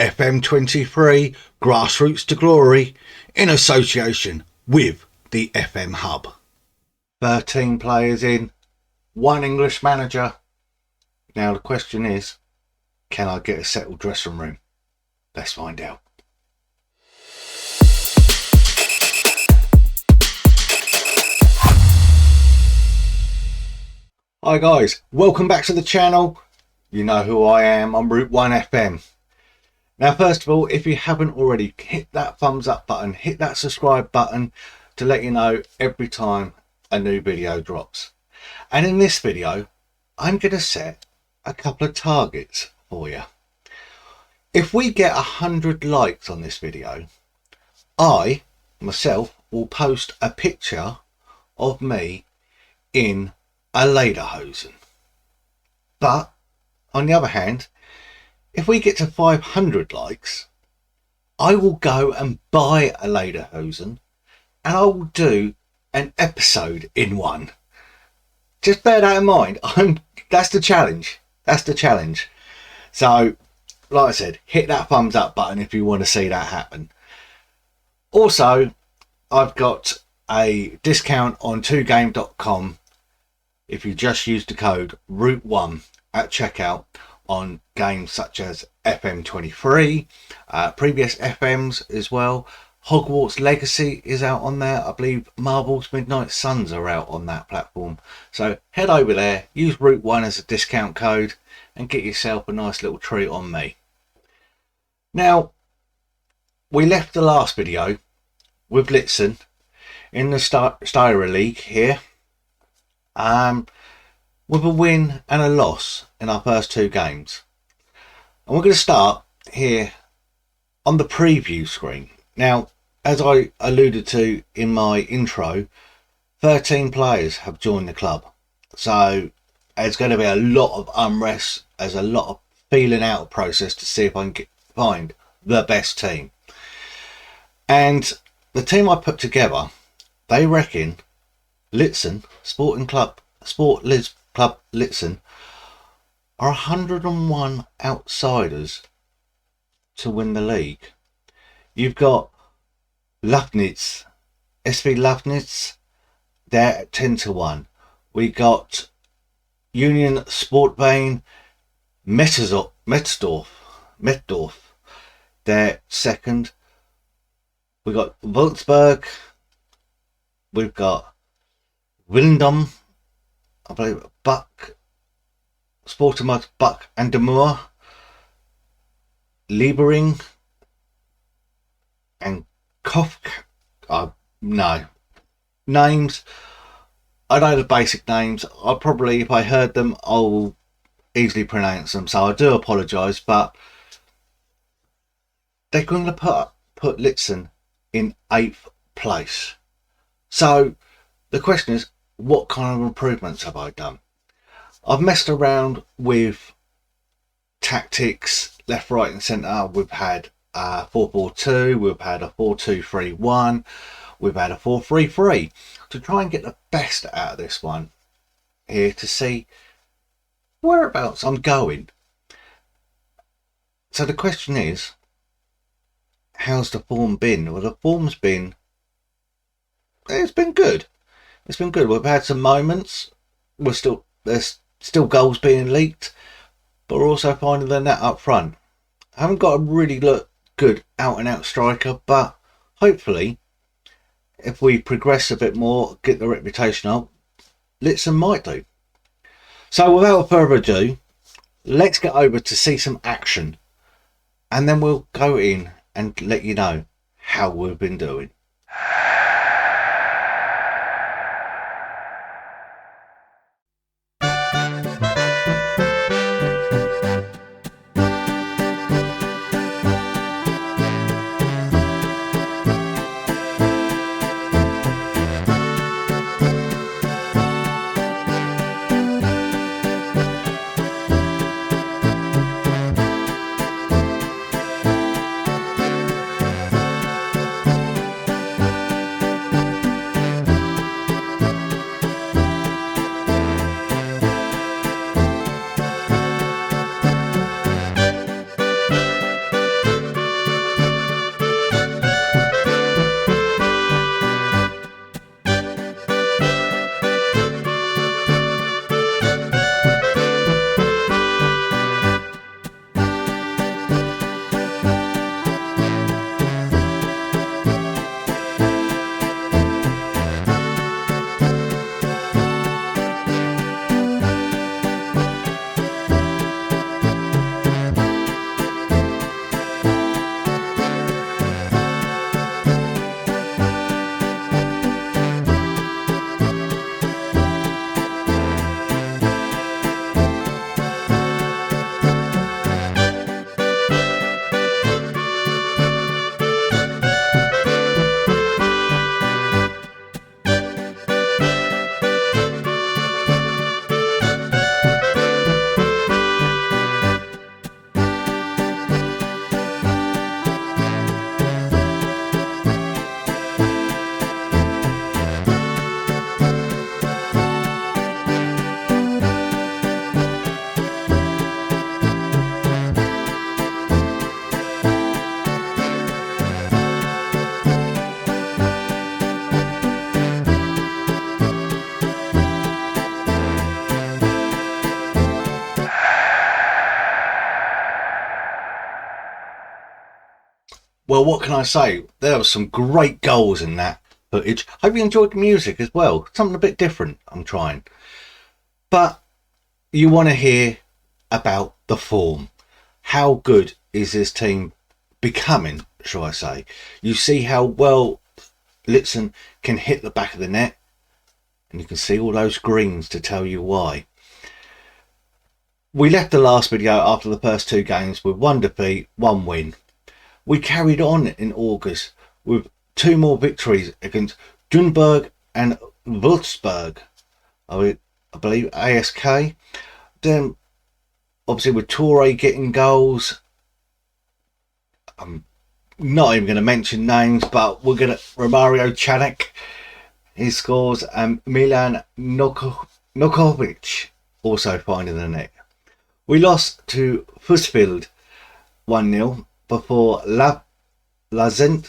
FM23 Grassroots to Glory in association with the FM Hub. 13 players in, 1 English manager. Now the question is, can I get a settled dressing room? Let's find out. Hi guys, welcome back to the channel. You know who I am, I'm Route 1 FM. Now first of all, if you haven't already, hit that thumbs up button, hit that subscribe button to let you know every time a new video drops. And in this video, I'm going to set a couple of targets for you. If we get 100 likes on this video, I, myself, will post a picture of me in a lederhosen. But on the other hand, if we get to 500 likes, I will go and buy a lederhosen and I will do an episode in one. Just bear that in mind. That's the challenge. That's the challenge. So, like I said, hit that thumbs up button if you want to see that happen. Also, I've got a discount on 2game.com if you just use the code ROUTE1 at checkout on games such as FM23, previous FMs as well. Hogwarts Legacy is out on there. I believe Marvel's Midnight Suns are out on that platform. So head over there, use ROUTE1 as a discount code and get yourself a nice little treat on me. Now, we left the last video with Liezen in the Styra League here. With a win and a loss in our first 2 games. And we're going to start here on the preview screen. Now, as I alluded to in my intro, 13 players have joined the club. So there's going to be a lot of unrest. There's a lot of feeling out process to see if I can find the best team. And the team I put together, they reckon Liezen Sport Liz Club Liezen are 101 outsiders to win the league. You've got Lafnitz, SV Lafnitz, they're at 10-1. We got Union Sportverein Metzdorf, they're second. We got Wolfsburg, we've got Willendom, I believe Buck, Sportemud, Buck and Demur, Liebering and Kofk. No names. I know the basic names. I probably, if I heard them, I'll easily pronounce them. So I do apologise, but they're going to put Liezen in 8th place. So the question is, what kind of improvements have I done? I've messed around with tactics left, right and centre. We've had a 4-4-2, we've had a 4-2-3-1, we've had a 4-3-3 to try and get the best out of this one here to see whereabouts I'm going. So the question is, how's the form been? Well, the form's been, it's been good. It's been good. We've had some moments. There's still goals being leaked, but we're also finding the net up front. I haven't got a really good out and out striker, but hopefully if we progress a bit more, get the reputation up, Liezen might do. So without further ado, let's get over to see some action and then we'll go in and let you know how we've been doing. Well, what can I say? There were some great goals in that footage. Hope you enjoyed the music as well. Something a bit different I'm trying. But you want to hear about the form. How good is this team becoming, shall I say? You see how well Liezen can hit the back of the net, and you can see all those greens to tell you why. We left the last video after the first two games with 1 defeat, 1 win. We carried on in August with 2 more victories against Dunberg and Würzburg, I believe ASK. Then obviously with Torre getting goals. I'm not even going to mention names, but we're going to Romario Chanek, he scores, and Milan Nokovic also finding the net. We lost to Fusfield 1-0 before Liezen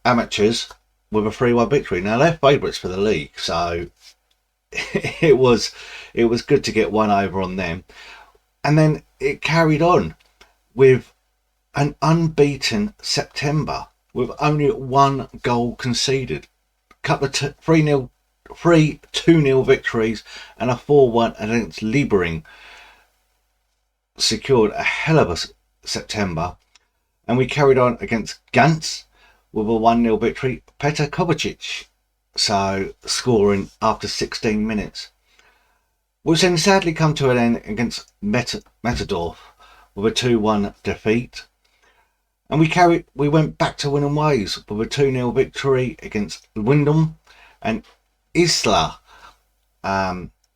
amateurs with a 3-1 victory. Now they're favourites for the league, so it was good to get one over on them. And then it carried on with an unbeaten September with only 1 goal conceded. Couple of 3-2-0 victories and a 4-1 against Liebering secured a hell of a September. And we carried on against Gantz with a 1-0 victory. Petr Kovacic scoring after 16 minutes. Which then sadly come to an end against Metadorf with a 2-1 defeat. And we went back to winning ways with a 2-0 victory against Windham, and Isla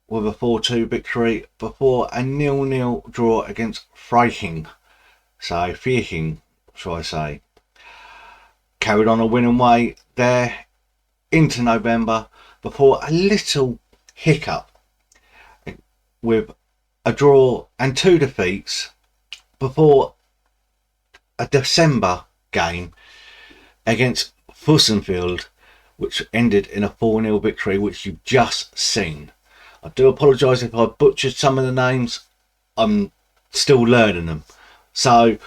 with a 4-2 victory before a 0-0 draw against Freihing. Freihing, shall I say. Carried on a winning way there into November before a little hiccup with a draw and 2 defeats before a December game against Fussenfield, which ended in a 4-0 victory, which you've just seen. I do apologise if I butchered some of the names. I'm still learning them. So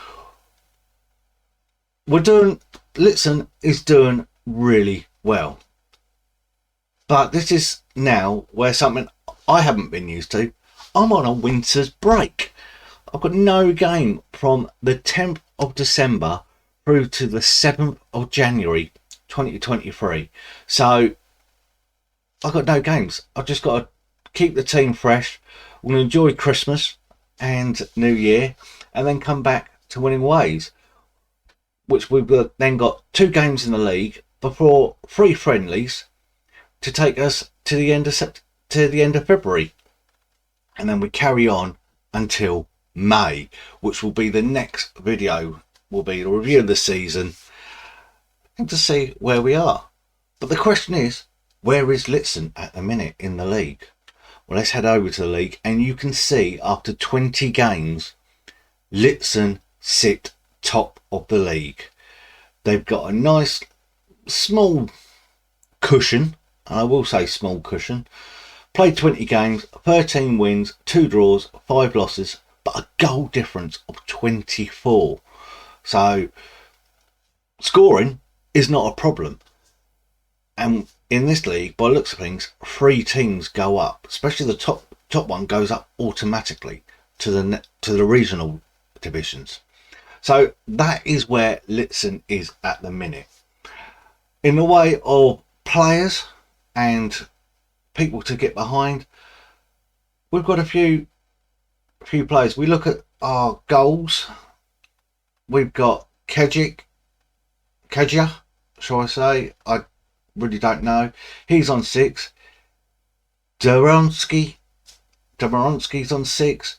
Liezen is doing really well. But this is now where something I haven't been used to. I'm on a winter's break. I've got no game from the 10th of December through to the 7th of January 2023. So I've got no games. I've just got to keep the team fresh. We're going to enjoy Christmas and New Year and then come back to winning ways, which we've then got 2 games in the league before 3 friendlies to take us to the end of February, and then we carry on until May, which will be the next video, will be a review of the season and to see where we are. But the question is, where is Liezen at the minute in the league? Well, let's head over to the league, and you can see after 20 games Liezen sit top of the league. They've got a nice small cushion, and I will say small cushion. Played 20 games, 13 wins, 2 draws, 5 losses, but a goal difference of 24. So scoring is not a problem. And in this league, by the looks of things, 3 teams go up, especially the top one goes up automatically to the regional divisions. So that is where Liezen is at the minute. In the way of players and people to get behind, we've got a few players. We look at our goals. We've got Kedja, shall I say? I really don't know. He's on 6. Domoronsky's on 6.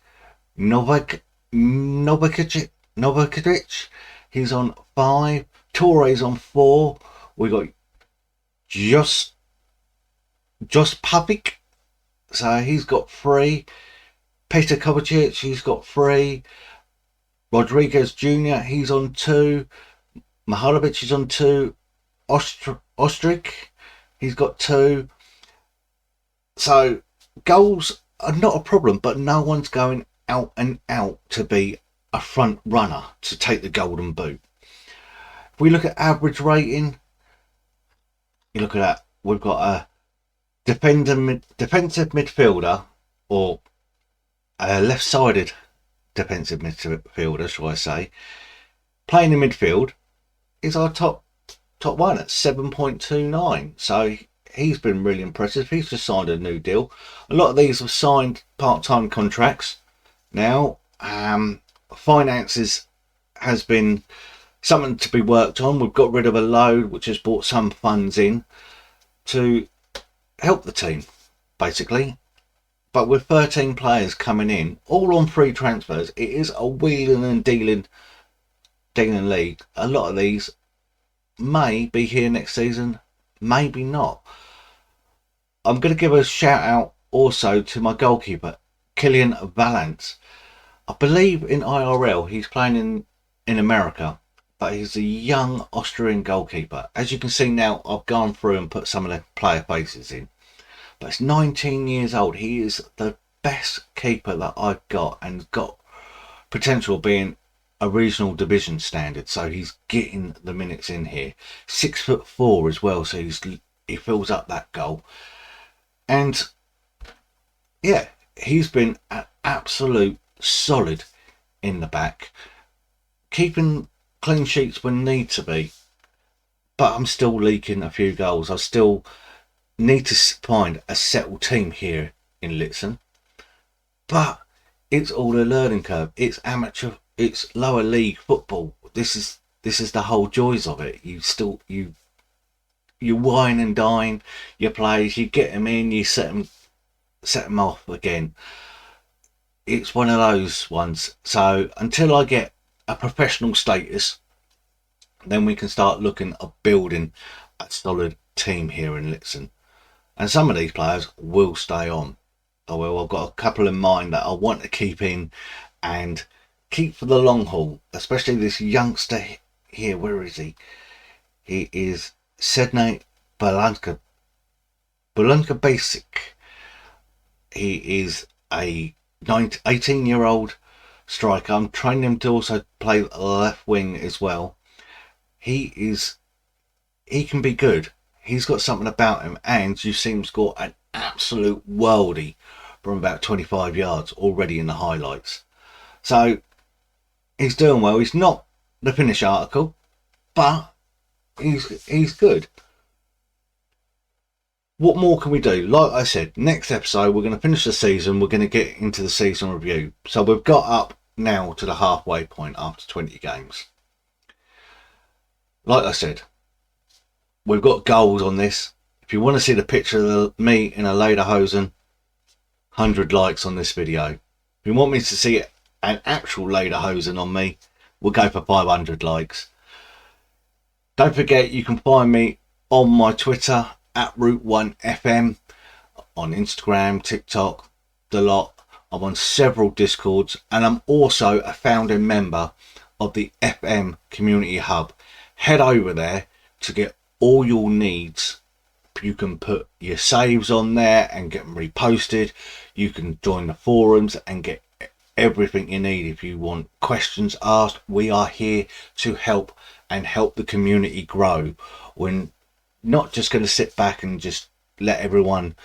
Novakovic, he's on 5. Torre's on 4. We got Just Pavic, so he's got 3. Petr Kovacic, he's got 3. Rodriguez Jr., he's on 2. Mihalovic is on 2. Ostrich, he's got 2. So goals are not a problem, but no one's going out and out to be a front runner to take the golden boot. If we look at average rating, you look at that, we've got a defensive midfielder, or a left-sided defensive midfielder, shall I say, playing in midfield, is our top one at 7.29. So he's been really impressive. He's just signed a new deal. A lot of these have signed part-time contracts now. Finances has been something to be worked on. We've got rid of a load, which has brought some funds in to help the team, basically. But with 13 players coming in, all on free transfers, it is a wheeling and dealing league. A lot of these may be here next season, maybe not. I'm going to give a shout out also to my goalkeeper, Kylian Valance. I believe in IRL he's playing in America, but he's a young Austrian goalkeeper. As you can see now, I've gone through and put some of the player faces in. But it's 19 years old. He is the best keeper that I've got, and got potential of being a regional division standard. So he's getting the minutes in here. 6'4" as well, so he fills up that goal. And yeah, he's been an absolute solid in the back, keeping clean sheets when need to be. But I'm still leaking a few goals. I still need to find a settled team here in Liezen. But it's all a learning curve. It's amateur, it's lower league football. This is the whole joys of it. You wine and dine your players, you get them in, you set them off again. It's one of those ones. So until I get a professional status, then we can start looking at building a solid team here in Liezen. And some of these players will stay on. Well, I've got a couple in mind that I want to keep in and keep for the long haul, especially this youngster here. Where is he? He is Sedney Balanka Basic. He is a 18-year-old striker. I'm training him to also play left wing as well. He can be good. He's got something about him, and you see him score an absolute worldie from about 25 yards already in the highlights. So he's doing well. He's not the finished article, but he's good. What more can we do? Like I said, next episode we're going to finish the season. We're going to get into the season review. So we've got up now to the halfway point after 20 games. Like I said, we've got goals on this. If you want to see the picture of me in a lederhosen, 100 likes on this video. If you want me to see an actual lederhosen on me, we'll go for 500 likes. Don't forget, you can find me on my Twitter at Root1FM, on Instagram, TikTok, the lot. I'm on several Discords, and I'm also a founding member of the FM Community Hub. Head over there to get all your needs. You can put your saves on there and get them reposted. You can join the forums and get everything you need. If you want questions asked, we are here to help and help the community grow. We're not just going to sit back and just let everyone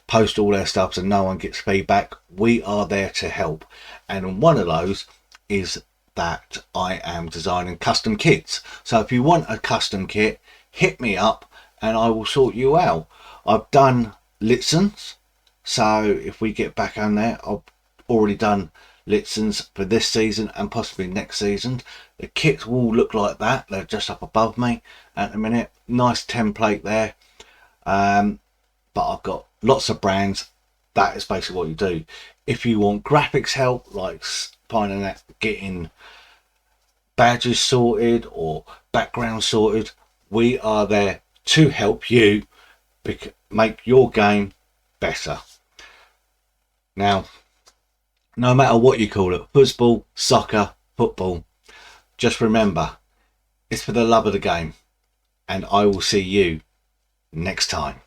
post all their stuff and no one gets feedback. We are there to help, and one of those is that I am designing custom kits. So if you want a custom kit, hit me up and I will sort you out. I've done Liezen's, so if we get back on there, I've already done Liezen's for this season and possibly next season. The kits will look like that. They're just up above me at the minute. Nice template there. But I've got lots of brands. That is basically what you do. If you want graphics help, like finding out, getting badges sorted or background sorted, we are there to help you make your game better. Now, no matter what you call it, football, soccer, football, just remember, it's for the love of the game, and I will see you next time.